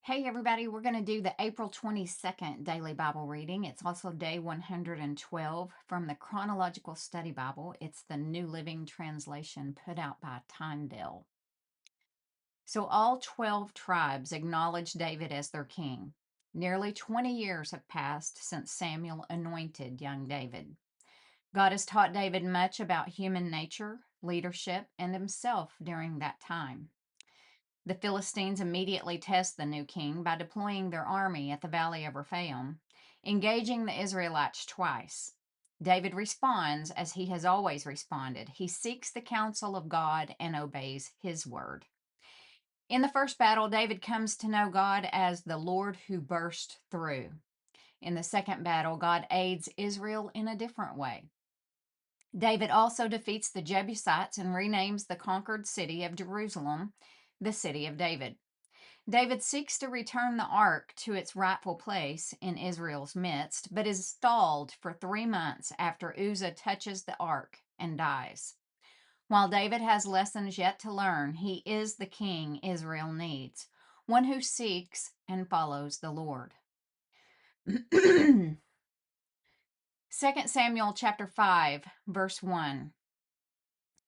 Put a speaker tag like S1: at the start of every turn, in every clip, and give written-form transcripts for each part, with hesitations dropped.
S1: Hey, everybody, we're going to do the April 22nd daily Bible reading. It's also day 112 from the Chronological Study Bible. It's the New Living Translation put out by Tyndale. So, all 12 tribes acknowledge David as their king. Nearly 20 years have passed since Samuel anointed young David. God has taught David much about human nature, leadership, and himself during that time. The Philistines immediately test the new king by deploying their army at the Valley of Rephaim, engaging the Israelites twice. David responds as he has always responded. He seeks the counsel of God and obeys his word. In the first battle, David comes to know God as the Lord who burst through. In the second battle, God aids Israel in a different way. David also defeats the Jebusites and renames the conquered city of Jerusalem the City of David. David seeks to return the ark to its rightful place in Israel's midst, but is stalled for 3 months after Uzzah touches the ark and dies. While David has lessons yet to learn, he is the king Israel needs, one who seeks and follows the Lord. 2 Samuel chapter 5, verse 1.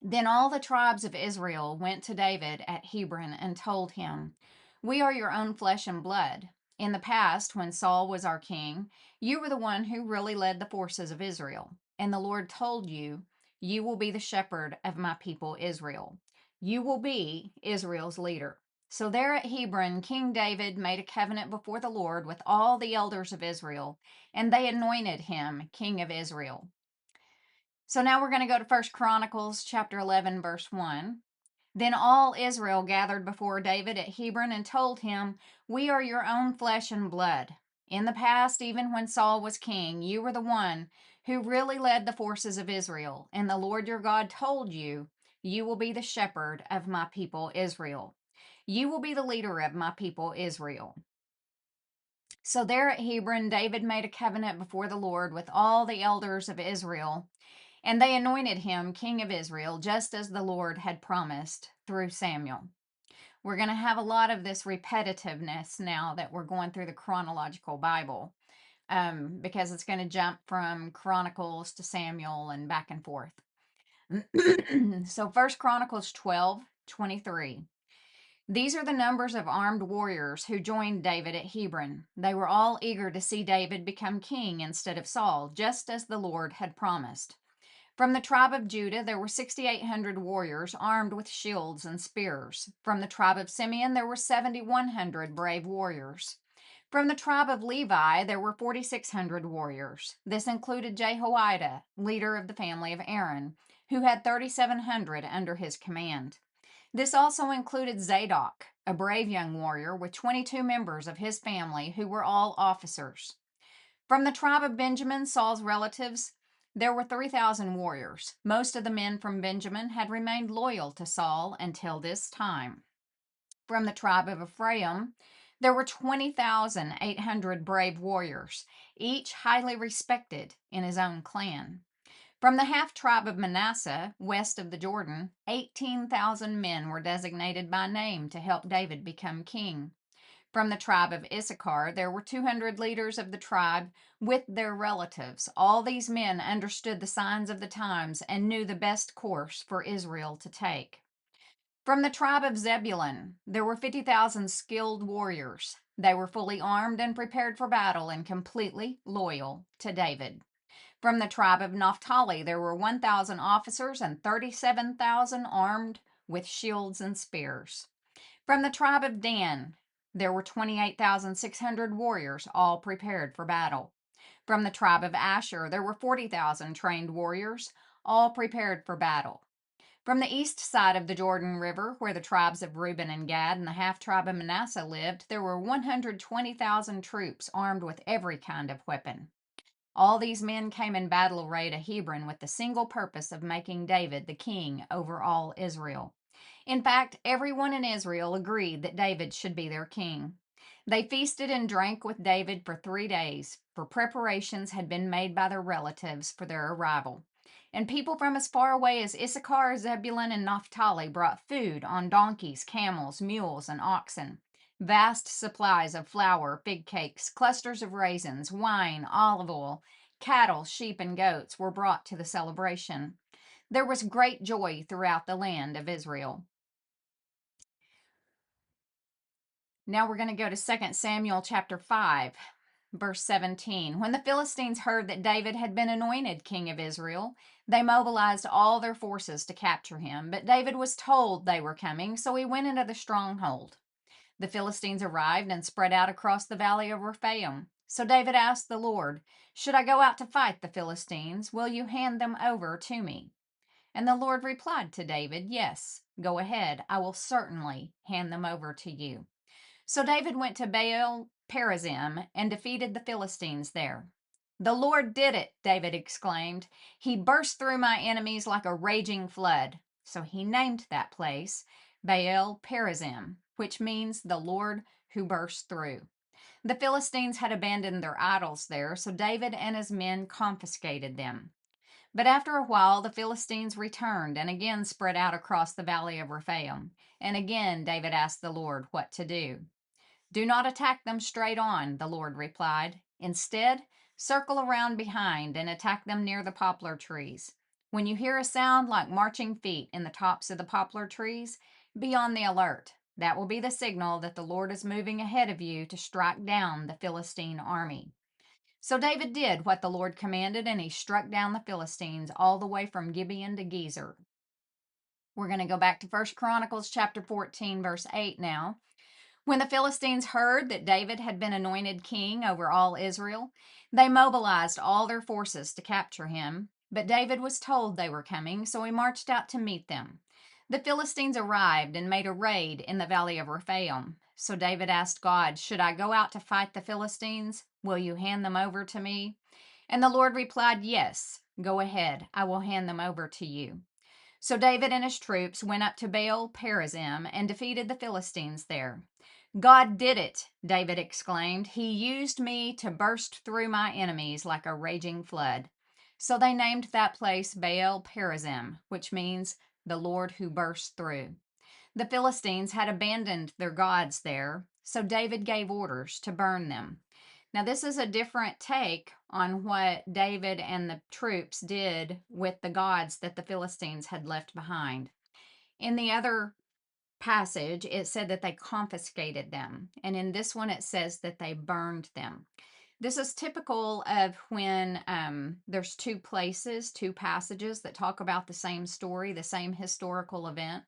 S1: Then all the tribes of Israel went to David at Hebron and told him, "We are your own flesh and blood. In the past, when Saul was our king, you were the one who really led the forces of Israel. And the Lord told you, 'You will be the shepherd of my people Israel. You will be Israel's leader.'" So there at Hebron, King David made a covenant before the Lord with all the elders of Israel, and they anointed him king of Israel. So now we're going to go to First Chronicles chapter 11, verse 1. Then all Israel gathered before David at Hebron and told him, "We are your own flesh and blood. In the past, even when Saul was king, you were the one who really led the forces of Israel, and the Lord your God told you, 'You will be the shepherd of my people Israel. You will be the leader of my people Israel.'" So there at Hebron, David made a covenant before the Lord with all the elders of Israel, and they anointed him king of Israel, just as the Lord had promised through Samuel. We're going to have a lot of this repetitiveness now that we're going through the chronological Bible, because it's going to jump from Chronicles to Samuel and back and forth. So First Chronicles 12:23. These are the numbers of armed warriors who joined David at Hebron. They were all eager to see David become king instead of Saul, just as the Lord had promised. From the tribe of Judah, there were 6,800 warriors armed with shields and spears. From the tribe of Simeon, there were 7,100 brave warriors. From the tribe of Levi, there were 4,600 warriors. This included Jehoiada, leader of the family of Aaron, who had 3,700 under his command. This also included Zadok, a brave young warrior with 22 members of his family who were all officers. From the tribe of Benjamin, Saul's relatives, there were 3,000 warriors. Most of the men from Benjamin had remained loyal to Saul until this time. From the tribe of Ephraim, there were 20,800 brave warriors, each highly respected in his own clan. From the half tribe of Manasseh, west of the Jordan, 18,000 men were designated by name to help David become king. From the tribe of Issachar, there were 200 leaders of the tribe with their relatives. All these men understood the signs of the times and knew the best course for Israel to take. From the tribe of Zebulun, there were 50,000 skilled warriors. They were fully armed and prepared for battle and completely loyal to David. From the tribe of Naphtali, there were 1,000 officers and 37,000 armed with shields and spears. From the tribe of Dan, there were 28,600 warriors, all prepared for battle. From the tribe of Asher, there were 40,000 trained warriors, all prepared for battle. From the east side of the Jordan River, where the tribes of Reuben and Gad and the half tribe of Manasseh lived, there were 120,000 troops armed with every kind of weapon. All these men came in battle array to Hebron with the single purpose of making David the king over all Israel. In fact, everyone in Israel agreed that David should be their king. They feasted and drank with David for 3 days, for preparations had been made by their relatives for their arrival. And people from as far away as Issachar, Zebulun, and Naphtali brought food on donkeys, camels, mules, and oxen. Vast supplies of flour, fig cakes, clusters of raisins, wine, olive oil, cattle, sheep, and goats were brought to the celebration. There was great joy throughout the land of Israel. Now we're going to go to 2 Samuel chapter 5, verse 17. When the Philistines heard that David had been anointed king of Israel, they mobilized all their forces to capture him. But David was told they were coming, so he went into the stronghold. The Philistines arrived and spread out across the valley of Rephaim. So David asked the Lord, "Should I go out to fight the Philistines? Will you hand them over to me?" And the Lord replied to David, "Yes, go ahead. I will certainly hand them over to you." So David went to Baal Perazim and defeated the Philistines there. "The Lord did it," David exclaimed. "He burst through my enemies like a raging flood." So he named that place Baal Perazim, which means the Lord who burst through. The Philistines had abandoned their idols there, so David and his men confiscated them. But after a while, the Philistines returned and again spread out across the valley of Rephaim. And again, David asked the Lord what to do. "Do not attack them straight on," the Lord replied. "Instead, circle around behind and attack them near the poplar trees. When you hear a sound like marching feet in the tops of the poplar trees, be on the alert. That will be the signal that the Lord is moving ahead of you to strike down the Philistine army." So David did what the Lord commanded, and he struck down the Philistines all the way from Gibeon to Gezer. We're going to go back to 1 Chronicles chapter 14, verse 8 now. When the Philistines heard that David had been anointed king over all Israel, they mobilized all their forces to capture him. But David was told they were coming, so he marched out to meet them. The Philistines arrived and made a raid in the valley of Rephaim. So David asked God, "Should I go out to fight the Philistines? Will you hand them over to me?" And the Lord replied, "Yes, go ahead. I will hand them over to you." So David and his troops went up to Baal Perazim and defeated the Philistines there. "God did it," David exclaimed. "He used me to burst through my enemies like a raging flood." So they named that place Baal Perazim, which means the Lord who bursts through. The Philistines had abandoned their gods there, so David gave orders to burn them. Now, this is a different take on what David and the troops did with the gods that the Philistines had left behind. In the other passage, it said that they confiscated them. And in this one, it says that they burned them. This is typical of when there's two places, two passages that talk about the same story, the same historical event.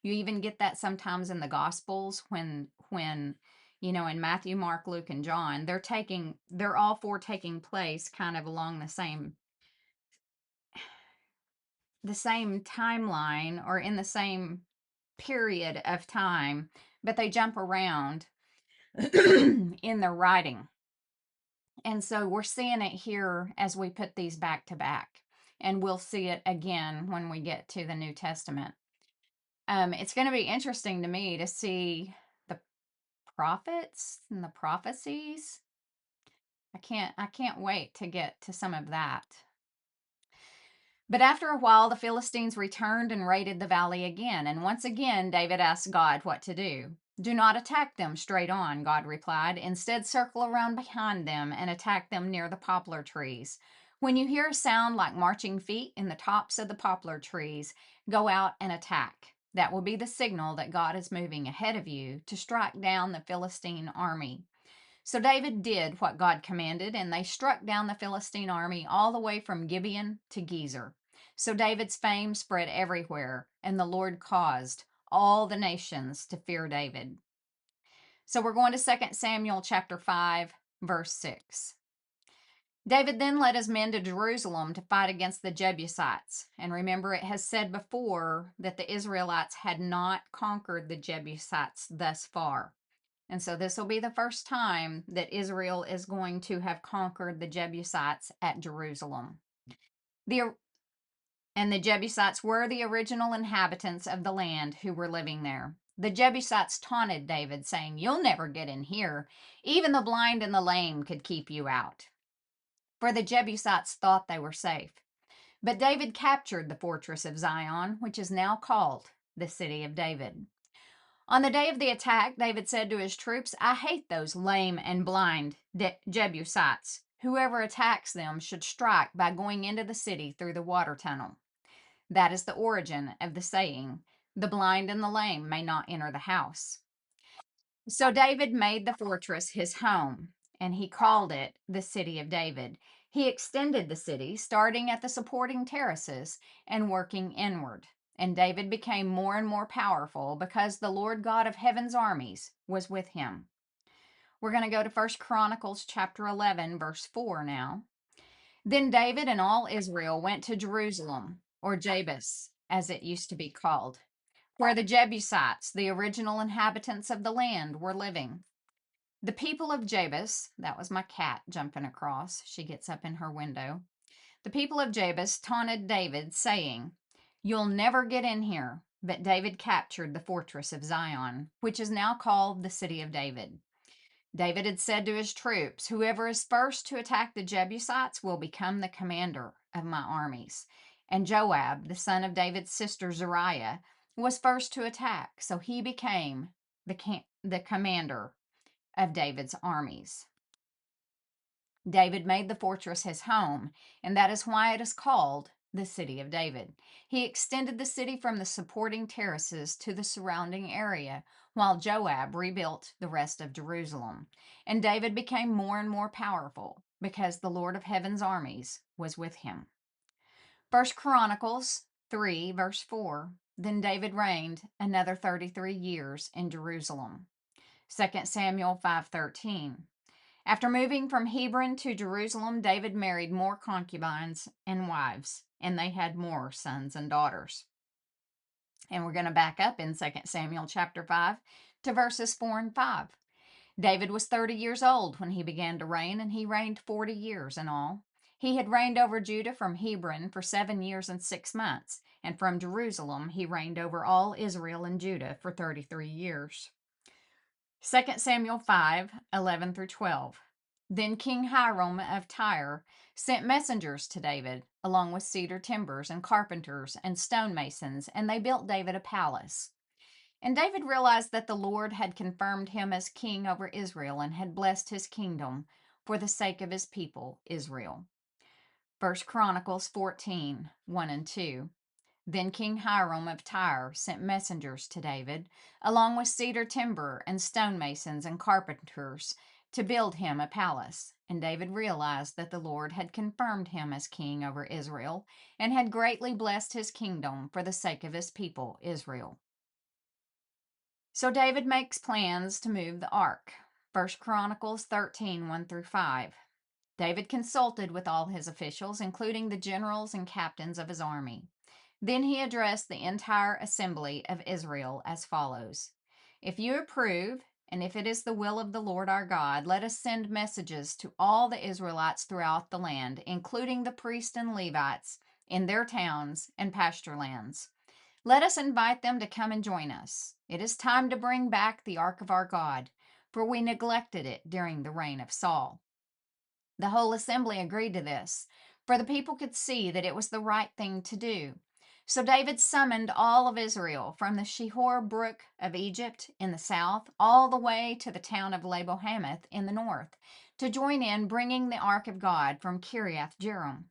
S1: You even get that sometimes in the Gospels when in Matthew, Mark, Luke, and John, they're all four taking place kind of along the same timeline or in the same period of time, but they jump around in their writing. And so we're seeing it here as we put these back to back, and we'll see it again when we get to the New Testament. It's going to be interesting to me to see the prophets and the prophecies. I can't wait to get to some of that. But after a while, the Philistines returned and raided the valley again. And once again, David asked God what to do. "Do not attack them straight on," God replied. "Instead, circle around behind them and attack them near the poplar trees. When you hear a sound like marching feet in the tops of the poplar trees, go out and attack. That will be the signal that God is moving ahead of you to strike down the Philistine army." So David did what God commanded, and they struck down the Philistine army all the way from Gibeon to Gezer. So David's fame spread everywhere, and the Lord caused all the nations to fear David. So we're going to 2 Samuel chapter 5, verse 6. David then led his men to Jerusalem to fight against the Jebusites. And remember, it has said before that the Israelites had not conquered the Jebusites thus far. And so this will be the first time that Israel is going to have conquered the Jebusites at Jerusalem. And the Jebusites were the original inhabitants of the land who were living there. The Jebusites taunted David, saying, "You'll never get in here. Even the blind and the lame could keep you out." For the Jebusites thought they were safe. But David captured the fortress of Zion, which is now called the City of David. On the day of the attack, David said to his troops, I hate those lame and blind Jebusites. Whoever attacks them should strike by going into the city through the water tunnel. That is the origin of the saying, the blind and the lame may not enter the house. So David made the fortress his home, and he called it the City of David. He extended the city, starting at the supporting terraces and working inward. And David became more and more powerful because the Lord God of heaven's armies was with him. We're going to go to 1 Chronicles chapter 11, verse 4 now. Then David and all Israel went to Jerusalem, or Jabus, as it used to be called, where the Jebusites, the original inhabitants of the land, were living. The people of Jabus, that was my cat jumping across. She gets up in her window. The people of Jabus taunted David, saying, You'll never get in here. But David captured the fortress of Zion, which is now called the City of David. David had said to his troops, Whoever is first to attack the Jebusites will become the commander of my armies. And Joab, the son of David's sister Zeruiah, was first to attack, so he became the commander of David's armies. David made the fortress his home, and that is why it is called the City of David. He extended the city from the supporting terraces to the surrounding area, while Joab rebuilt the rest of Jerusalem. And David became more and more powerful because the Lord of heaven's armies was with him. 1 Chronicles 3, verse 4. Then David reigned another 33 years in Jerusalem. 2 Samuel 5:13. After moving from Hebron to Jerusalem, David married more concubines and wives, and they had more sons and daughters. And we're going to back up in 2 Samuel chapter 5 to verses 4 and 5. David was 30 years old when he began to reign, and he reigned 40 years in all. He had reigned over Judah from Hebron for 7 years and 6 months, and from Jerusalem he reigned over all Israel and Judah for 33 years. 2 Samuel 5:11 through 12. Then King Hiram of Tyre sent messengers to David, along with cedar timbers and carpenters and stonemasons, and they built David a palace. And David realized that the Lord had confirmed him as king over Israel and had blessed his kingdom for the sake of his people, Israel. 1 Chronicles 14:1 and 2. Then King Hiram of Tyre sent messengers to David, along with cedar timber and stonemasons and carpenters, to build him a palace. And David realized that the Lord had confirmed him as king over Israel and had greatly blessed his kingdom for the sake of his people, Israel. So David makes plans to move the ark. 1 Chronicles 13:1 through 5. David consulted with all his officials, including the generals and captains of his army. Then he addressed the entire assembly of Israel as follows: If you approve, and if it is the will of the Lord our God, let us send messages to all the Israelites throughout the land, including the priests and Levites in their towns and pasture lands. Let us invite them to come and join us. It is time to bring back the ark of our God, for we neglected it during the reign of Saul. The whole assembly agreed to this, for the people could see that it was the right thing to do. So David summoned all of Israel from the Shihor brook of Egypt in the south all the way to the town of Labo-Hamath in the north to join in bringing the ark of God from Kiriath Jearim.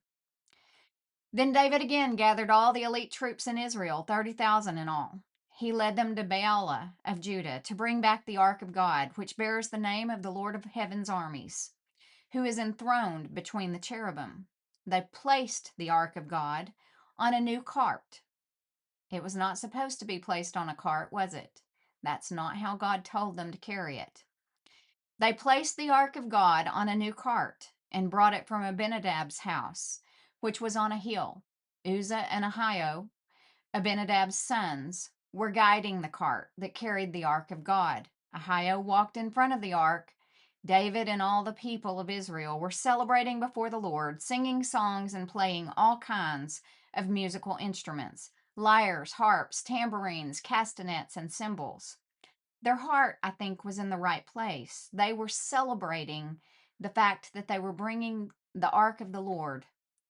S1: Then David again gathered all the elite troops in Israel, 30,000 in all. He led them to Baalah of Judah to bring back the ark of God, which bears the name of the Lord of heaven's armies, who is enthroned between the cherubim. They placed the ark of God on a new cart. It was not supposed to be placed on a cart, was it? That's not how God told them to carry it. They placed the ark of God on a new cart and brought it from Abinadab's house, which was on a hill. Uzzah and Ahio, Abinadab's sons, were guiding the cart that carried the ark of God. Ahio walked in front of the ark. David and all the people of Israel were celebrating before the Lord, singing songs and playing all kinds of musical instruments: lyres, harps, tambourines, castanets, and cymbals. Their heart, I think, was in the right place. They were celebrating the fact that they were bringing the ark of the Lord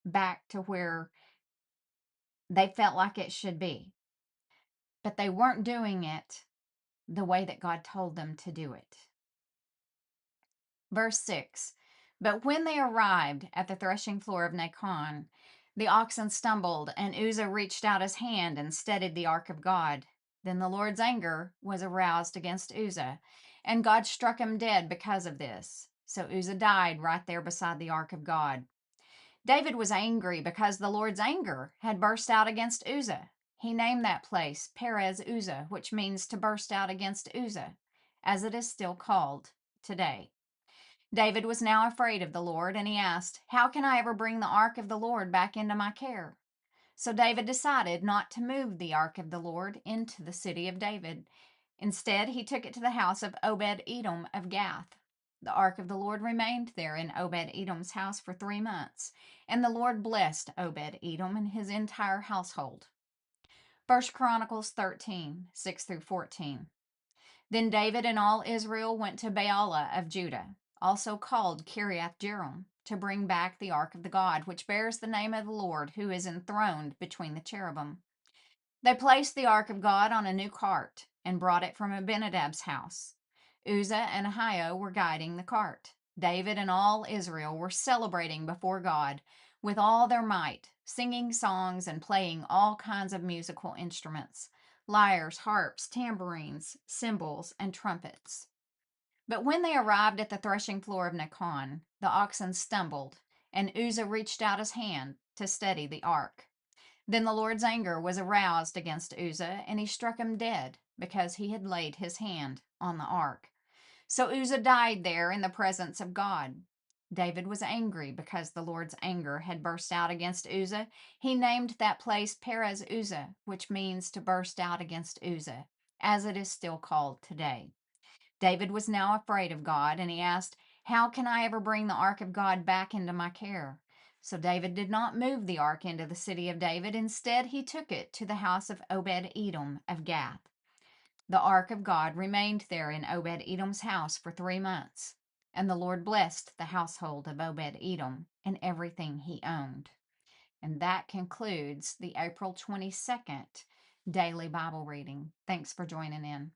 S1: back to where they felt like it should be. But they weren't doing it the way that God told them to do it. Verse 6. But when they arrived at the threshing floor of Nacon, the oxen stumbled, and Uzzah reached out his hand and steadied the ark of God. Then the Lord's anger was aroused against Uzzah, and God struck him dead because of this. So Uzzah died right there beside the ark of God. David was angry because the Lord's anger had burst out against Uzzah. He named that place Perez Uzzah, which means to burst out against Uzzah, as it is still called today. David was now afraid of the Lord, and he asked, "How can I ever bring the ark of the Lord back into my care?" So David decided not to move the ark of the Lord into the city of David. Instead, he took it to the house of Obed-Edom of Gath. The ark of the Lord remained there in Obed-Edom's house for 3 months, and the Lord blessed Obed-Edom and his entire household. 1 Chronicles 13, 6 through 14. Then David and all Israel went to Baalah of Judah, also called Kiriath-Jearim, to bring back the ark of the God, which bears the name of the Lord, who is enthroned between the cherubim. They placed the ark of God on a new cart and brought it from Abinadab's house. Uzzah and Ahio were guiding the cart. David and all Israel were celebrating before God with all their might, singing songs and playing all kinds of musical instruments: lyres, harps, tambourines, cymbals, and trumpets. But when they arrived at the threshing floor of Nacon, the oxen stumbled, and Uzzah reached out his hand to steady the ark. Then the Lord's anger was aroused against Uzzah, and he struck him dead because he had laid his hand on the ark. So Uzzah died there in the presence of God. David was angry because the Lord's anger had burst out against Uzzah. He named that place Perez Uzzah, which means to burst out against Uzzah, as it is still called today. David was now afraid of God, and he asked, "How can I ever bring the ark of God back into my care?" So David did not move the ark into the city of David. Instead, he took it to the house of Obed-Edom of Gath. The ark of God remained there in Obed-Edom's house for 3 months, and the Lord blessed the household of Obed-Edom and everything he owned. And that concludes the April 22nd daily Bible reading. Thanks for joining in.